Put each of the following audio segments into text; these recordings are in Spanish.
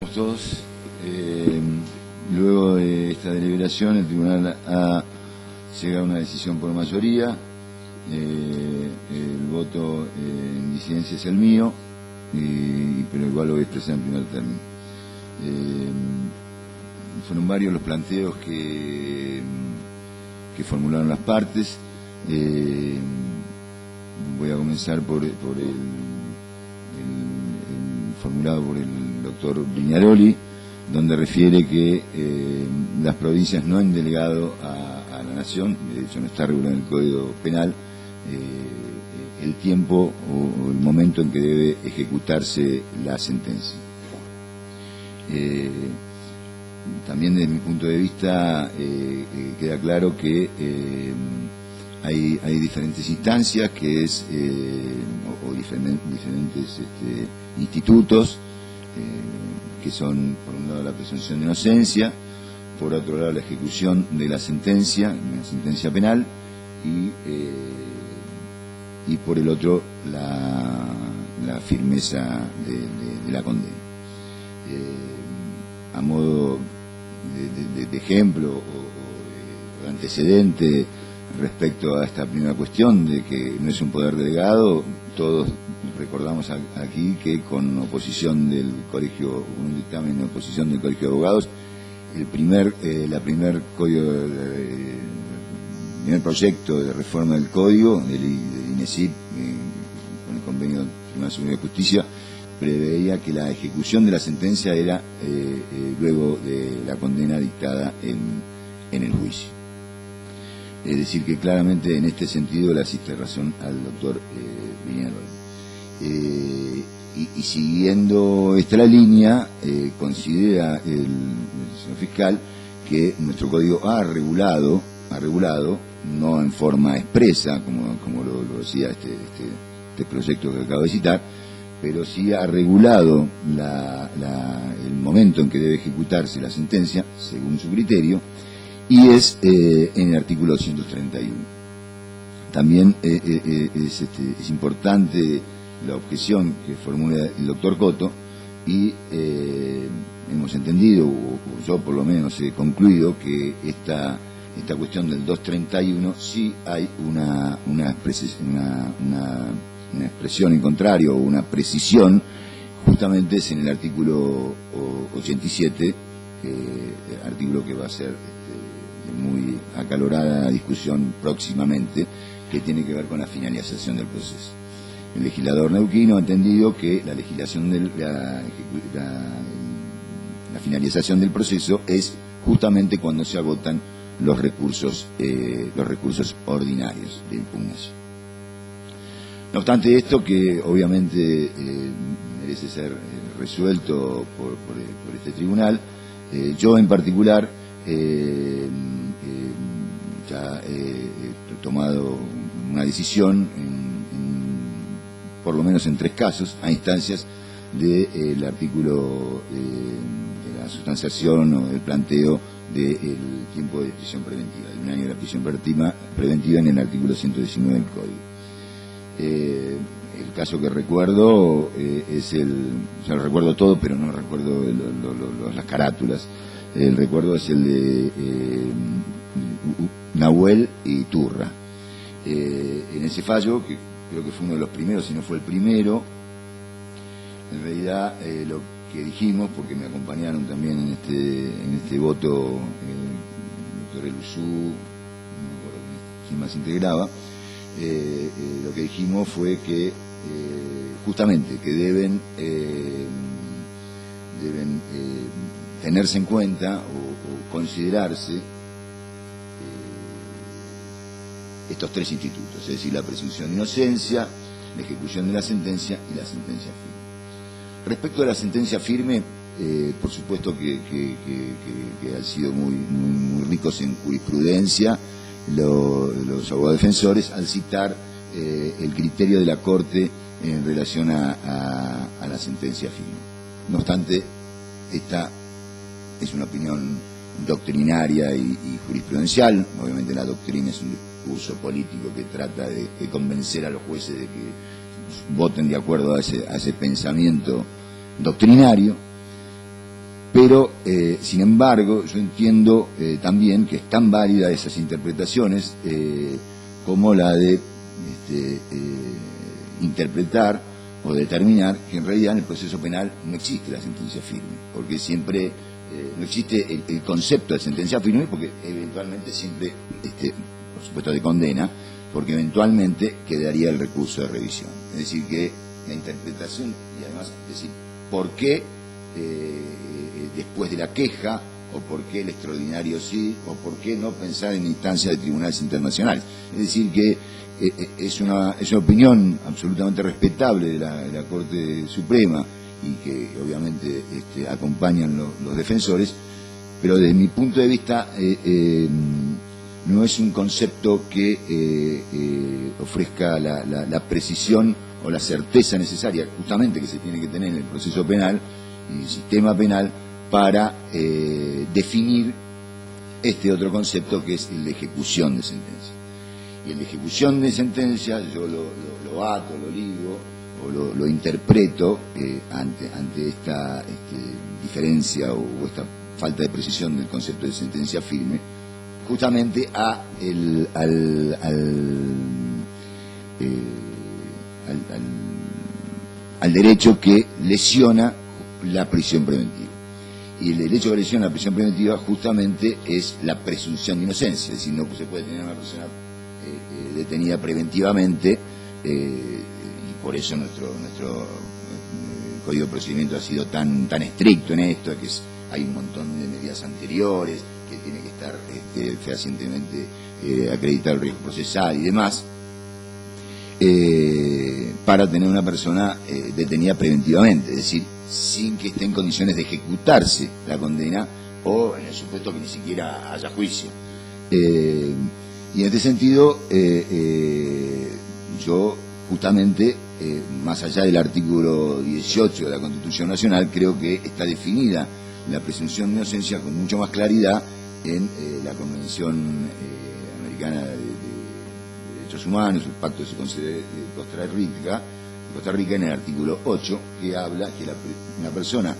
Todos, luego de esta deliberación, el tribunal ha llegado a una decisión por mayoría. El voto en disidencia es el mío, pero igual lo voy a expresar en primer término. Fueron varios los planteos que formularon las partes. Voy a comenzar por el formulado por el doctor Viñaroli, donde refiere que las provincias no han delegado a la Nación, de hecho no está regulado en el Código Penal, el tiempo o el momento en que debe ejecutarse la sentencia. También desde mi punto de vista queda claro que hay diferentes instancias que es o diferentes institutos que son, por un lado, la presunción de inocencia, por otro lado, la ejecución de la sentencia, una sentencia penal, y por el otro, la firmeza de la condena. A modo de ejemplo o de antecedente respecto a esta primera cuestión de que no es un poder delegado, todos recordamos aquí que con oposición del colegio, un dictamen de oposición del Colegio de Abogados, el primer proyecto de reforma del código del INESIP con el convenio del Tribunal Superior de Justicia preveía que la ejecución de la sentencia era luego de la condena dictada en el juicio. Es decir, que claramente en este sentido le asiste razón al doctor Viñaroli. Y siguiendo esta línea, considera el señor fiscal que nuestro código ha regulado, no en forma expresa, como lo decía este proyecto que acabo de citar, pero sí ha regulado el momento en que debe ejecutarse la sentencia, según su criterio, y es en el artículo 231. También es importante la objeción que formula el doctor Coto, y hemos entendido, o yo por lo menos he concluido, que esta cuestión del 231 sí hay una expresión en contrario, o una precisión, justamente es en el artículo 87, artículo que va a ser muy acalorada discusión próximamente, que tiene que ver con la finalización del proceso. El legislador neuquino ha entendido que la legislación la finalización del proceso es justamente cuando se agotan los recursos ordinarios de impugnación. No obstante esto, que obviamente merece ser resuelto por este tribunal, yo en particular ya he tomado una decisión por lo menos en 3 casos, a instancias del artículo de la sustanciación o del planteo del tiempo de prisión preventiva, de 1 año de la prisión preventiva en el artículo 119 del Código. El caso que recuerdo ya lo recuerdo todo, pero no recuerdo las carátulas. El recuerdo es el de Nahuel y Turra. En ese fallo, que creo que fue uno de los primeros, si no fue el primero, en realidad lo que dijimos, porque me acompañaron también en este voto el doctor Elusú, no me acuerdo quién más integraba, lo que dijimos fue que justamente que deben tenerse en cuenta o considerarse estos 3 institutos, es decir, la presunción de inocencia, la ejecución de la sentencia y la sentencia firme. Respecto a la sentencia firme, por supuesto que han sido muy ricos en jurisprudencia los abogados defensores al citar el criterio de la Corte en relación a la sentencia firme. No obstante, esta es una opinión doctrinaria y jurisprudencial. Obviamente la doctrina es un discurso político que trata de convencer a los jueces de que voten de acuerdo a ese pensamiento doctrinario. pero, sin embargo, yo entiendo también que es tan válida esas interpretaciones como la de interpretar o determinar que en realidad en el proceso penal no existe la sentencia firme, porque siempre no existe el concepto de sentencia firme, porque eventualmente siempre, por supuesto, de condena, porque eventualmente quedaría el recurso de revisión. Es decir, que la interpretación, y además, es decir, ¿por qué después de la queja, o por qué el extraordinario sí, o por qué no pensar en instancias de tribunales internacionales? Es decir, que es una opinión absolutamente respetable de la Corte Suprema, y que obviamente acompañan los defensores, pero desde mi punto de vista no es un concepto que ofrezca la precisión o la certeza necesaria, justamente, que se tiene que tener en el proceso penal y el sistema penal para definir este otro concepto, que es el de ejecución de sentencia. Y el de ejecución de sentencia yo lo ato, lo ligo o lo interpreto ante esta diferencia o esta falta de precisión del concepto de sentencia firme, justamente al derecho que lesiona la prisión preventiva. Y el derecho que lesiona la prisión preventiva justamente es la presunción de inocencia, es decir, no se puede tener a una persona detenida preventivamente, y por eso nuestro Código de Procedimiento ha sido tan estricto en esto, que hay un montón de medidas anteriores, que tiene que estar fehacientemente acreditado el riesgo procesal y demás, para tener una persona detenida preventivamente, es decir, sin que esté en condiciones de ejecutarse la condena, o en el supuesto que ni siquiera haya juicio. Y en este sentido, yo justamente, más allá del artículo 18 de la Constitución Nacional, creo que está definida la presunción de inocencia con mucho más claridad en la Convención Americana de Derechos Humanos, el Pacto de Costa Rica, en el artículo 8, que habla que una persona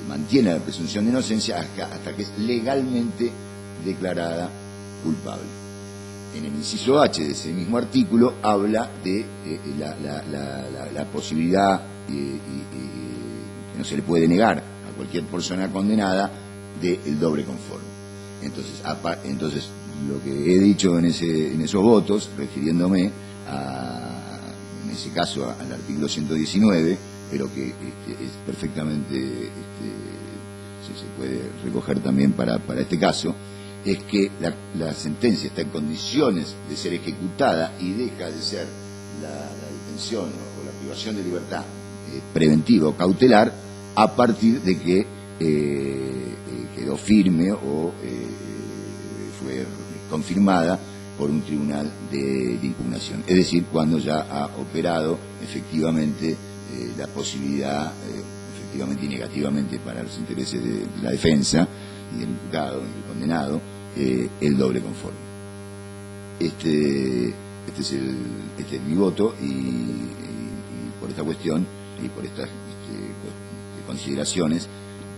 mantiene la presunción de inocencia hasta que es legalmente declarada culpable. En el inciso H de ese mismo artículo habla de la posibilidad que no se le puede negar a cualquier persona condenada del doble conforme. Entonces, lo que he dicho en esos votos, refiriéndome en ese caso al artículo 119, pero que es perfectamente se puede recoger también para este caso, es que la sentencia está en condiciones de ser ejecutada y deja de ser la detención o la privación de libertad preventiva o cautelar a partir de que quedó firme o fue confirmada por un tribunal de impugnación. Es decir, cuando ya ha operado efectivamente la posibilidad, efectivamente y negativamente para los intereses de la defensa y del imputado y del condenado, el doble conforme. Este es mi voto, y por esta cuestión y por estas consideraciones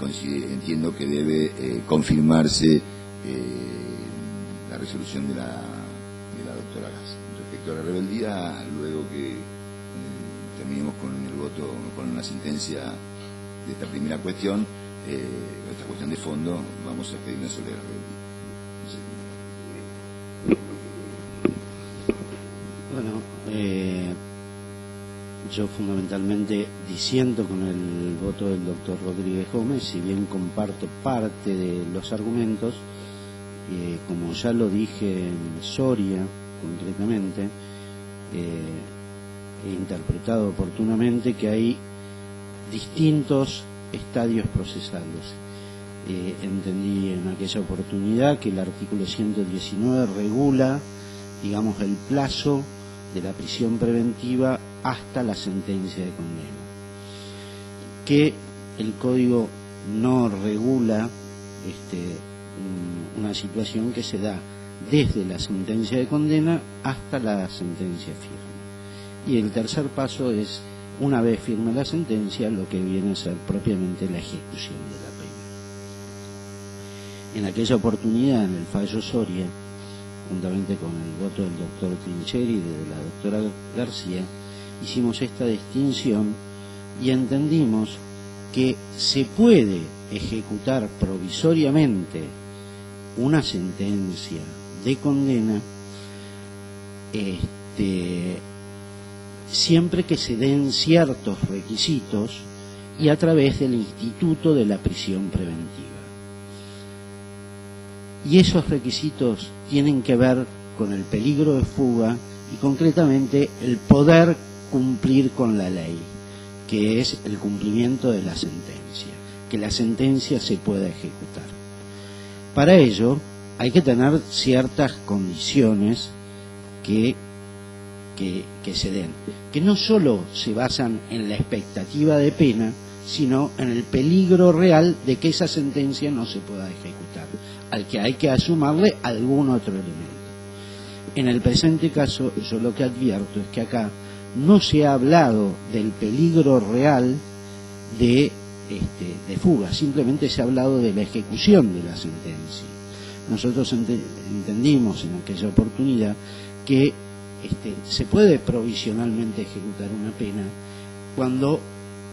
entiendo que debe confirmarse la resolución de la doctora Gas. Respecto a la rebeldía, luego que terminemos con el voto, con la sentencia de esta primera cuestión, esta cuestión de fondo, vamos a pedirle sobre la rebeldía. Bueno, yo fundamentalmente disiento con el voto del doctor Rodríguez Gómez, si bien comparto parte de los argumentos, como ya lo dije en Soria concretamente, he interpretado oportunamente que hay distintos estadios procesales. Entendí en aquella oportunidad que el artículo 119 regula, digamos, el plazo de la prisión preventiva hasta la sentencia de condena, que el código no regula una situación que se da desde la sentencia de condena hasta la sentencia firme. Y el tercer paso es una vez firme la sentencia, lo que viene a ser propiamente la ejecución de la pena. En aquella oportunidad, en el fallo Soria, juntamente con el voto del doctor Trincheri y de la doctora García, hicimos esta distinción y entendimos que se puede ejecutar provisoriamente una sentencia de condena siempre que se den ciertos requisitos y a través del instituto de la prisión preventiva. Y esos requisitos tienen que ver con el peligro de fuga y concretamente el poder cumplir con la ley, que es el cumplimiento de la sentencia, que la sentencia se pueda ejecutar. Para ello hay que tener ciertas condiciones que se den, que no solo se basan en la expectativa de pena, sino en el peligro real de que esa sentencia no se pueda ejecutar, al que hay que asumirle algún otro elemento. En el presente caso, yo lo que advierto es que acá no se ha hablado del peligro real de fuga, simplemente se ha hablado de la ejecución de la sentencia. Nosotros entendimos en aquella oportunidad que se puede provisionalmente ejecutar una pena cuando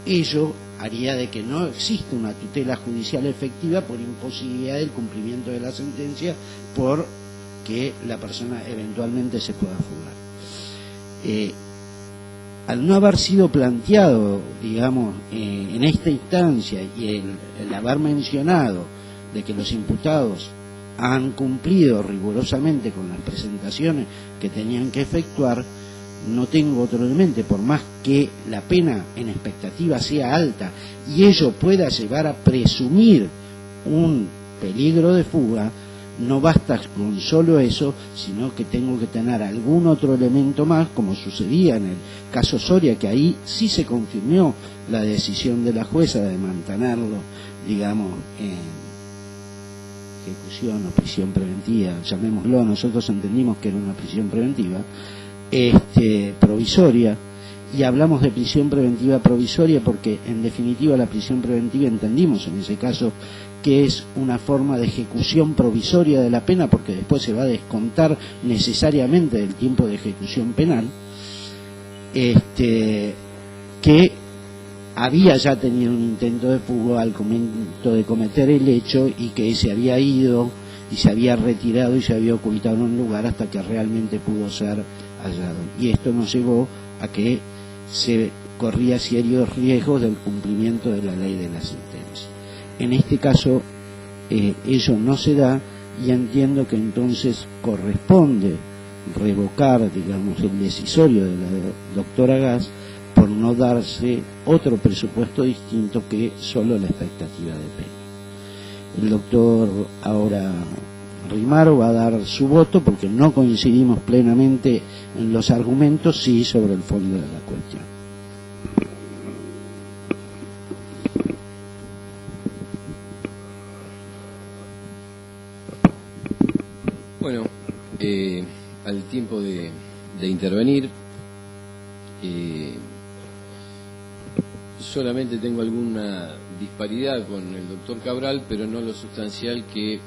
ello haría de que no existe una tutela judicial efectiva por imposibilidad del cumplimiento de la sentencia, por que la persona eventualmente se pueda fugar. Al no haber sido planteado, digamos, en esta instancia y el haber mencionado de que los imputados han cumplido rigurosamente con las presentaciones que tenían que efectuar, no tengo otro elemento, por más que la pena en expectativa sea alta y ello pueda llevar a presumir un peligro de fuga, no basta con solo eso, sino que tengo que tener algún otro elemento más, como sucedía en el caso Soria, que ahí sí se confirmó la decisión de la jueza de mantenerlo, digamos, en ejecución o prisión preventiva, llamémoslo. Nosotros entendimos que era una prisión preventiva provisoria, y hablamos de prisión preventiva provisoria porque en definitiva la prisión preventiva entendimos en ese caso que es una forma de ejecución provisoria de la pena, porque después se va a descontar necesariamente del tiempo de ejecución penal, que había ya tenido un intento de fuga al momento de cometer el hecho y que se había ido y se había retirado y se había ocultado en un lugar hasta que realmente pudo ser hallado. Y esto nos llevó a que se corría serios riesgos del cumplimiento de la ley de la sentencia. En este caso, ello no se da, y entiendo que entonces corresponde revocar, digamos, el decisorio de la doctora Gas por no darse otro presupuesto distinto que solo la expectativa de pena. El doctor ahora Rimaro va a dar su voto porque no coincidimos plenamente en los argumentos, sí sobre el fondo de la cuestión. Bueno, al tiempo de intervenir, solamente tengo alguna disparidad con el doctor Cabral, pero no lo sustancial que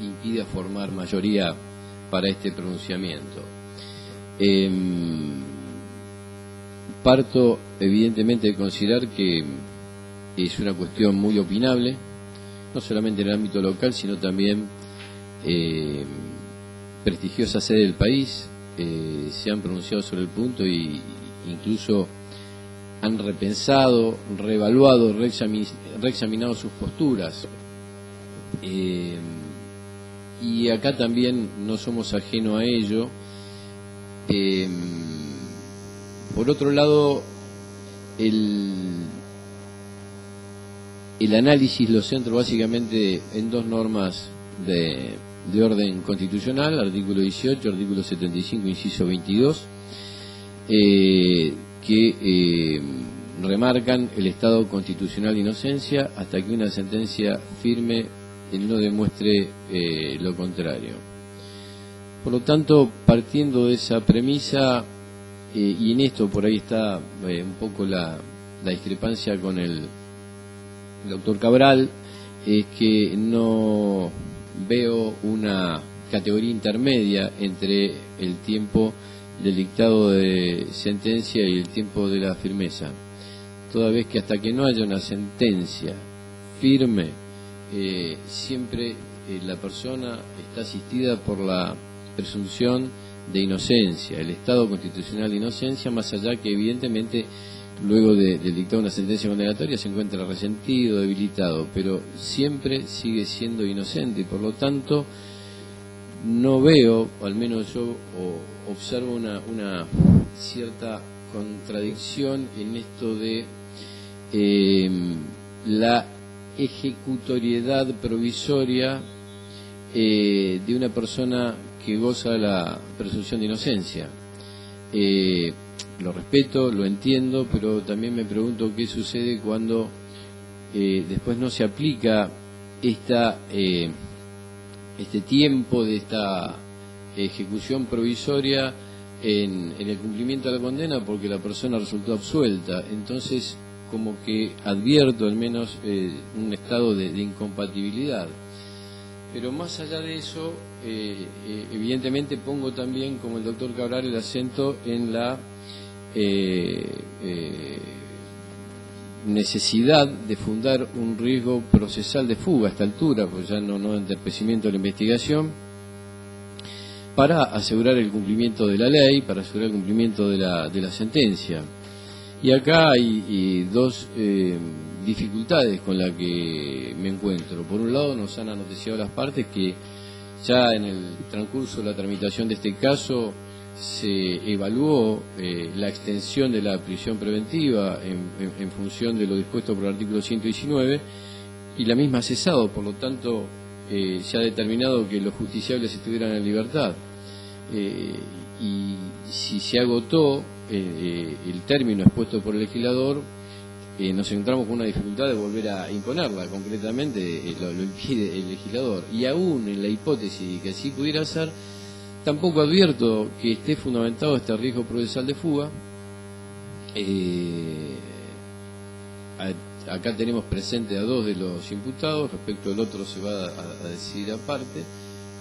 impida formar mayoría para este pronunciamiento. Parto evidentemente de considerar que es una cuestión muy opinable, no solamente en el ámbito local, sino también prestigiosa sede del país se han pronunciado sobre el punto y incluso han repensado, reevaluado, reexaminado sus posturas. Y acá también no somos ajenos a ello. Por otro lado, el análisis lo centro básicamente en dos normas de orden constitucional, artículo 18, artículo 75, inciso 22, que remarcan el estado constitucional de inocencia hasta que una sentencia firme no demuestre lo contrario. Por lo tanto, partiendo de esa premisa, y en esto por ahí está un poco la discrepancia con el doctor Cabral, es que no veo una categoría intermedia entre el tiempo del dictado de sentencia y el tiempo de la firmeza, toda vez que hasta que no haya una sentencia firme, siempre la persona está asistida por la presunción de inocencia, el estado constitucional de inocencia, más allá que evidentemente luego del dictado de una sentencia condenatoria se encuentra resentido, debilitado, pero siempre sigue siendo inocente y por lo tanto no veo, o al menos yo observo una cierta contradicción en esto de la ejecutoriedad provisoria de una persona que goza de la presunción de inocencia. Lo respeto, lo entiendo, pero también me pregunto qué sucede cuando después no se aplica este tiempo de esta ejecución provisoria en el cumplimiento de la condena porque la persona resultó absuelta. Entonces, como que advierto al menos un estado de incompatibilidad. Pero más allá de eso, evidentemente pongo también, como el doctor Cabral, el acento en la necesidad de fundar un riesgo procesal de fuga a esta altura, pues ya no de entorpecimiento de la investigación, para asegurar el cumplimiento de la ley, para asegurar el cumplimiento de la sentencia. Y acá hay dos dificultades con las que me encuentro. Por un lado, nos han noticiado las partes que ya en el transcurso de la tramitación de este caso se evaluó la extensión de la prisión preventiva en función de lo dispuesto por el artículo 119 y la misma ha cesado, por lo tanto se ha determinado que los justiciables estuvieran en libertad. Y si se agotó el término expuesto por el legislador, nos encontramos con una dificultad de volver a imponerla. Concretamente lo impide el legislador, y aún en la hipótesis de que así pudiera ser, tampoco advierto que esté fundamentado este riesgo procesal de fuga. Acá tenemos presente a dos de los imputados, respecto al otro se va a decidir aparte,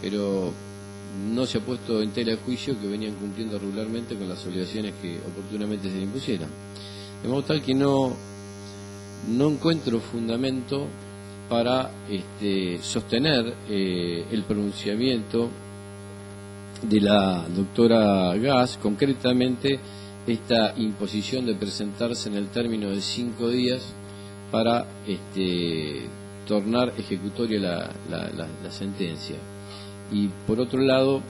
pero no se ha puesto en tela de juicio que venían cumpliendo regularmente con las obligaciones que oportunamente se le impusieran. De modo tal que no encuentro fundamento para sostener el pronunciamiento de la doctora Gas, concretamente esta imposición de presentarse en el término de 5 días para tornar ejecutoria la sentencia. Y por otro lado,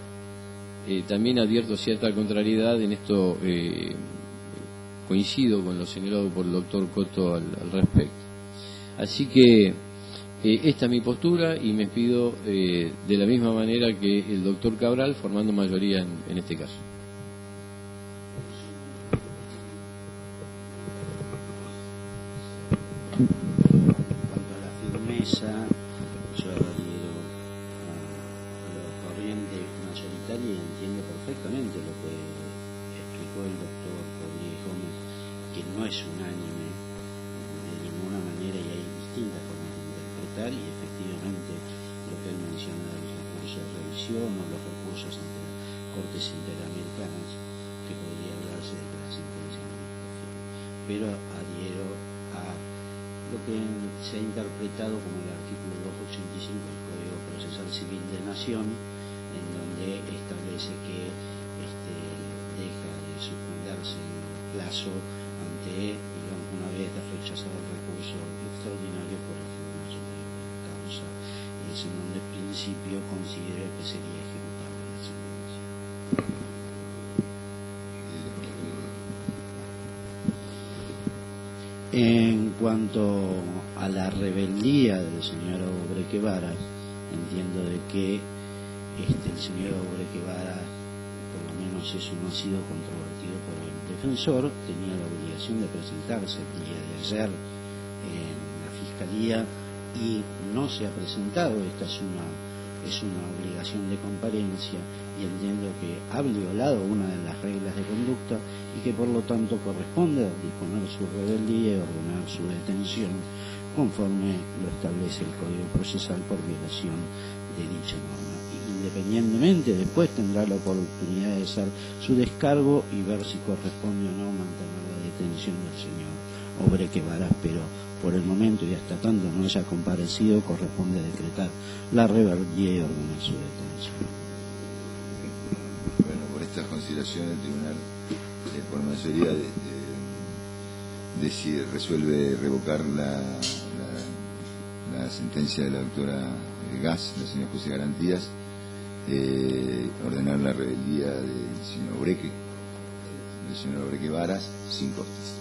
también advierto cierta contrariedad en esto, coincido con lo señalado por el doctor Coto al respecto. Así que esta es mi postura y me pido de la misma manera que el doctor Cabral, formando mayoría en este caso. En cuanto a la firmeza, yo adhiero a la corriente mayoritaria y entiendo perfectamente lo que explicó el doctor Rodríguez Gómez, que no es unánime de ninguna manera y hay distintas formas de interpretar, y efectivamente lo que él menciona del recurso de revisión o los recursos ante las Cortes Interamericanas, que podría hablarse de que la sentencia no es firme. Pero adhiero a lo que se ha interpretado como el artículo 285 del Código Procesal Civil de Nación, en donde establece que deja de suspenderse el plazo ante, digamos, una vez rechazado el recurso extraordinario por el tribunal superior de la causa, es en donde el principio considera que sería ejecutable la sentencia. En cuanto a la rebeldía del señor Obreque Varas, entiendo de que el señor Obreque Varas, por lo menos eso no ha sido controvertido por el defensor, tenía la obligación de presentarse el día de ayer en la Fiscalía y no se ha presentado. Esta es una es una obligación de comparencia y entiendo que ha violado una de las reglas de conducta y que por lo tanto corresponde disponer su rebeldía y ordenar su detención conforme lo establece el Código Procesal por violación de dicha norma. Independientemente, después tendrá la oportunidad de hacer su descargo y ver si corresponde o no mantener la detención del señor Obreque Varas, pero por el momento y hasta tanto no haya comparecido, corresponde decretar la rebeldía y ordenar su detención. Bueno, por estas consideraciones el tribunal, por mayoría, resuelve revocar la sentencia de la doctora Gas, la señora juez de garantías, ordenar la rebeldía del señor Obreque Varas, sin costas.